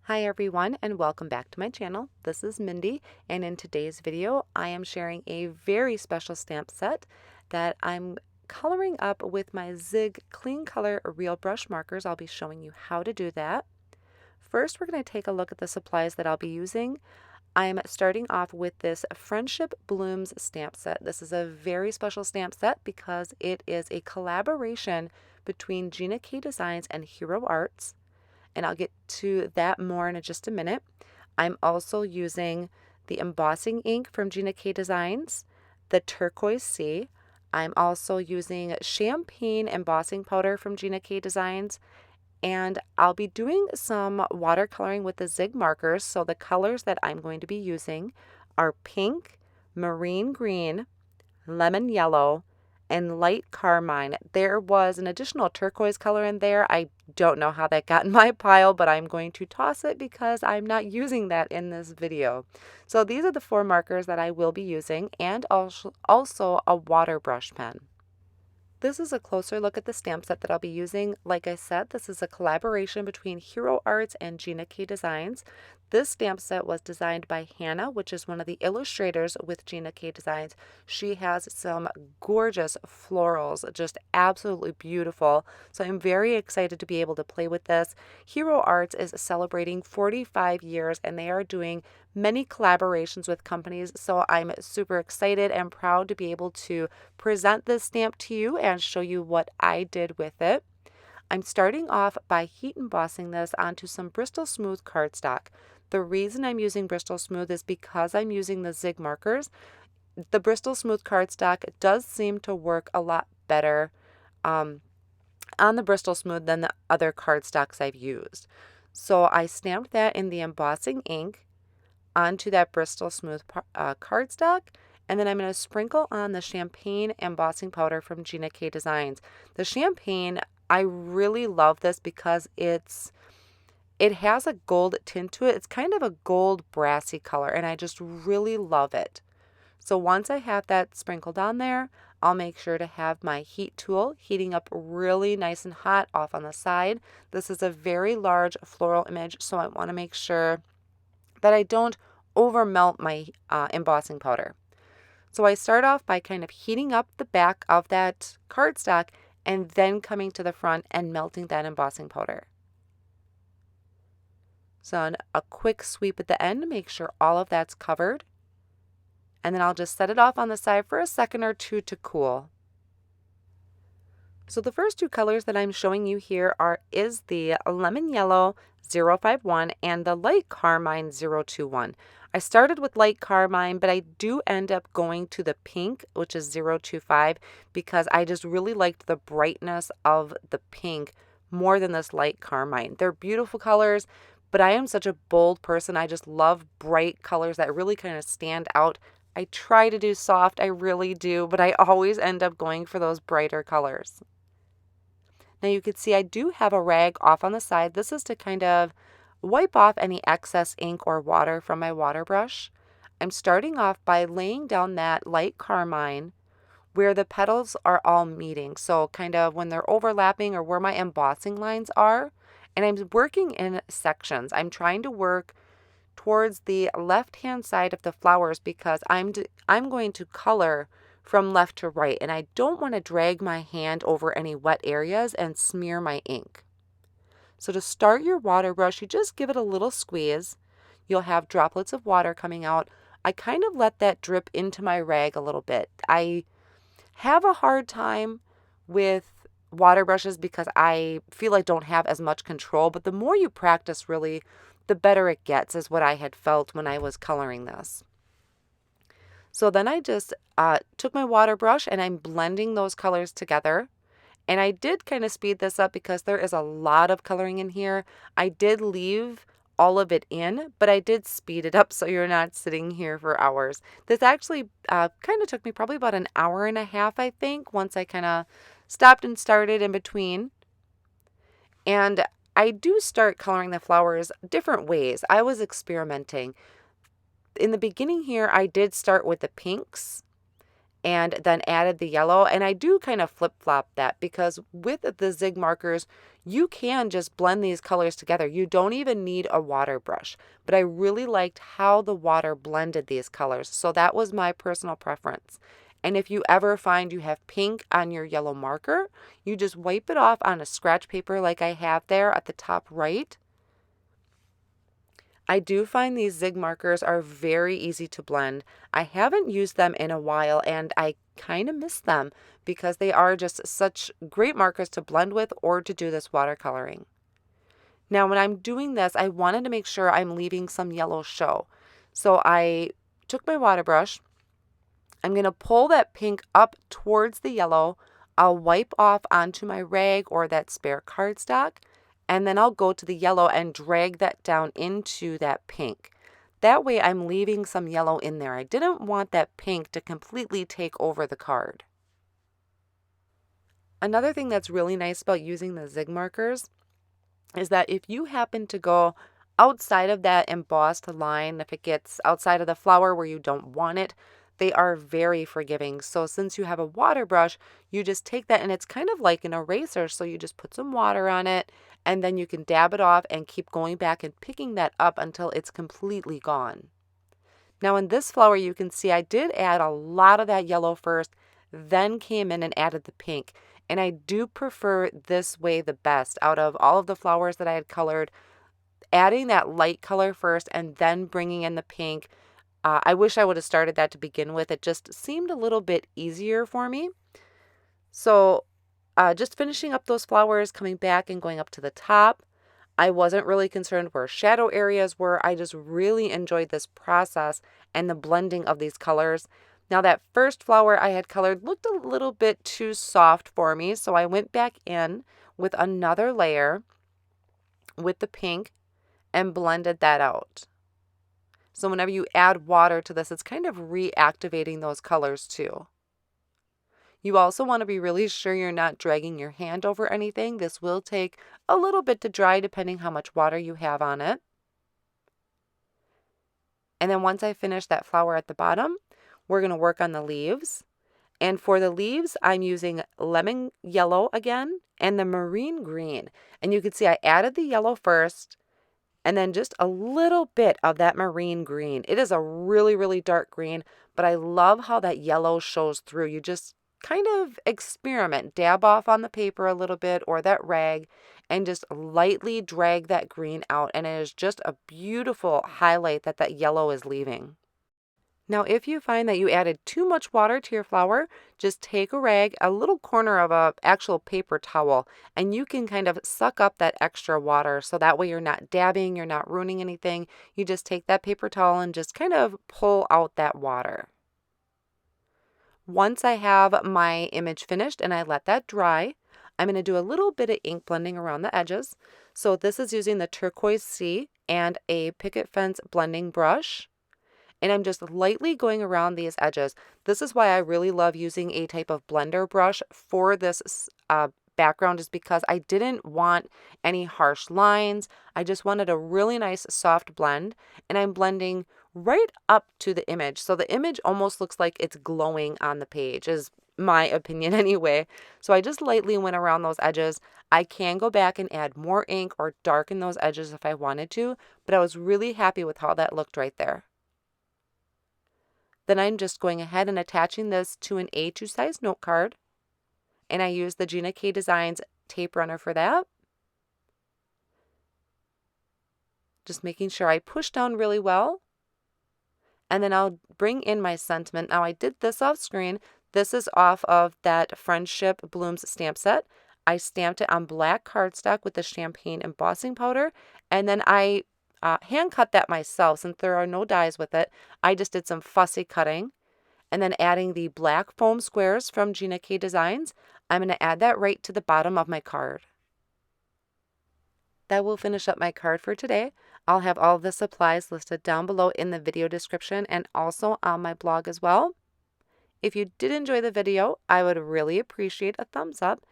Hi everyone and welcome back to my channel. This is Mindy, and in today's video I am sharing a very special stamp set that I'm coloring up with my Zig Clean Color Real Brush markers. I'll be showing you how to do that. First, we're going to take a look at the supplies that I'll be using. I'm starting off with this Friendship Blooms stamp set. This is a very special stamp set because it is a collaboration between Gina K Designs and Hero Arts, and I'll get to that more in just a minute. I'm also using the embossing ink from Gina K Designs, the Turquoise Sea. I'm also using champagne embossing powder from Gina K Designs, and I'll be doing some watercoloring with the Zig markers. So the colors that I'm going to be using are pink, marine green, lemon yellow, and light carmine. There was an additional turquoise color in there. I don't know how that got in my pile, but I'm going to toss it because I'm not using that in this video. So these are the 4 markers that I will be using, and also a water brush pen. This is a closer look at the stamp set that I'll be using. Like I said, this is a collaboration between Hero Arts and Gina K Designs. This stamp set was designed by Hannah, which is one of the illustrators with Gina K Designs. She has some gorgeous florals, just absolutely beautiful. So I'm very excited to be able to play with this. Hero Arts is celebrating 45 years and they are doing many collaborations with companies. So I'm super excited and proud to be able to present this stamp to you and show you what I did with it. I'm starting off by heat embossing this onto some Bristol Smooth cardstock. The reason I'm using Bristol Smooth is because I'm using the Zig markers. The Bristol Smooth cardstock does seem to work a lot better on the Bristol Smooth than the other cardstocks I've used. So I stamped that in the embossing ink onto that Bristol Smooth cardstock, and then I'm going to sprinkle on the champagne embossing powder from Gina K Designs. The champagne, I really love this because it has a gold tint to it. It's kind of a gold brassy color, and I just really love it. So once I have that sprinkled on there, I'll make sure to have my heat tool heating up really nice and hot off on the side. This is a very large floral image, so I want to make sure that I don't over melt my embossing powder. So I start off by kind of heating up the back of that cardstock and then coming to the front and melting that embossing powder. So a quick sweep at the end to make sure all of that's covered. And then I'll just set it off on the side for a second or two to cool. So the first 2 colors that I'm showing you here is the lemon yellow 051 and the light carmine 021. I started with light carmine, but I do end up going to the pink, which is 025, because I just really liked the brightness of the pink more than this light carmine. They're beautiful colors, but I am such a bold person. I just love bright colors that really kind of stand out. I try to do soft, I really do, but I always end up going for those brighter colors. Now you can see I do have a rag off on the side. This is to kind of wipe off any excess ink or water from my water brush. I'm starting off by laying down that light carmine where the petals are all meeting. So kind of when they're overlapping or where my embossing lines are. And I'm working in sections. I'm trying to work towards the left-hand side of the flowers because I'm going to color from left to right, and I don't want to drag my hand over any wet areas and smear my ink. So to start your water brush, you just give it a little squeeze. You'll have droplets of water coming out. I kind of let that drip into my rag a little bit. I have a hard time with water brushes because I feel I don't have as much control, but the more you practice, really, the better it gets, is what I had felt when I was coloring this. So then I just took my water brush and I'm blending those colors together. And I did kind of speed this up because there is a lot of coloring in here. I did leave all of it in, but I did speed it up so you're not sitting here for hours. This actually kind of took me probably about an hour and a half, I think, once I kind of stopped and started in between. And I do start coloring the flowers different ways. I was experimenting. In the beginning here, I did start with the pinks and then added the yellow. And I do kind of flip-flop that because with the Zig markers, You can just blend these colors together. You don't even need a water brush, but I really liked how the water blended these colors. So that was my personal preference. And if you ever find you have pink on your yellow marker, you just wipe it off on a scratch paper like I have there at the top right. I do find these zig markers are very easy to blend. I haven't used them in a while and I kind of miss them because they are just such great markers to blend with or to do this watercoloring. Now when I'm doing this, I wanted to make sure I'm leaving some yellow show. So I took my water brush. I'm going to pull that pink up towards the yellow. I'll wipe off onto my rag or that spare cardstock. And then I'll go to the yellow and drag that down into that pink. That way I'm leaving some yellow in there. I didn't want that pink to completely take over the card. Another thing that's really nice about using the zig markers is that if you happen to go outside of that embossed line, if it gets outside of the flower where you don't want it, they are very forgiving. So since you have a water brush, you just take that and it's kind of like an eraser. So you just put some water on it and then you can dab it off and keep going back and picking that up until it's completely gone. Now in this flower, you can see I did add a lot of that yellow first, then came in and added the pink. And I do prefer this way the best out of all of the flowers that I had colored, adding that light color first and then bringing in the pink. I wish I would have started that to begin with. It just seemed a little bit easier for me. So just finishing up those flowers, coming back and going up to the top. I wasn't really concerned where shadow areas were. I just really enjoyed this process and the blending of these colors. Now that first flower I had colored looked a little bit too soft for me, so I went back in with another layer with the pink and blended that out. So whenever you add water to this, it's kind of reactivating those colors too. You also want to be really sure you're not dragging your hand over anything. This will take a little bit to dry depending how much water you have on it. And then once I finish that flower at the bottom, we're going to work on the leaves. And for the leaves, I'm using lemon yellow again and the marine green. And you can see I added the yellow first and then just a little bit of that marine green. It is a really, really dark green, but I love how that yellow shows through. You just kind of experiment, dab off on the paper a little bit or that rag and just lightly drag that green out. And it is just a beautiful highlight that that yellow is leaving. Now, if you find that you added too much water to your flower, just take a rag, a little corner of a actual paper towel, and you can kind of suck up that extra water. So that way you're not dabbing, you're not ruining anything. You just take that paper towel and just kind of pull out that water. Once I have my image finished and I let that dry, I'm going to do a little bit of ink blending around the edges. So this is using the Turquoise C and a picket fence blending brush. And I'm just lightly going around these edges. This is why I really love using a type of blender brush for this background, is because I didn't want any harsh lines. I just wanted a really nice soft blend, and I'm blending right up to the image. So the image almost looks like it's glowing on the page, is my opinion anyway. So I just lightly went around those edges. I can go back and add more ink or darken those edges if I wanted to, but I was really happy with how that looked right there. Then I'm just going ahead and attaching this to an A2 size note card. And I use the Gina K Designs tape runner for that. Just making sure I push down really well. And then I'll bring in my sentiment. Now I did this off screen. This is off of that Friendship Blooms stamp set. I stamped it on black cardstock with the champagne embossing powder. And then I hand cut that myself since there are no dies with it. I just did some fussy cutting and then adding the black foam squares from Gina K Designs. I'm going to add that right to the bottom of my card. That will finish up my card for today. I'll have all of the supplies listed down below in the video description and also on my blog as well. If you did enjoy the video, I would really appreciate a thumbs up.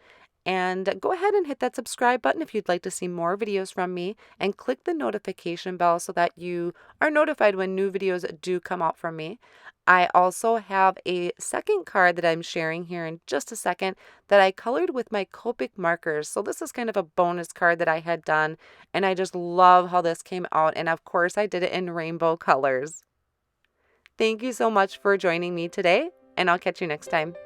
And go ahead and hit that subscribe button if you'd like to see more videos from me, and click the notification bell so that you are notified when new videos do come out from me. I also have a second card that I'm sharing here in just a second that I colored with my Copic markers. So this is kind of a bonus card that I had done, and I just love how this came out. And of course, I did it in rainbow colors. Thank you so much for joining me today, and I'll catch you next time.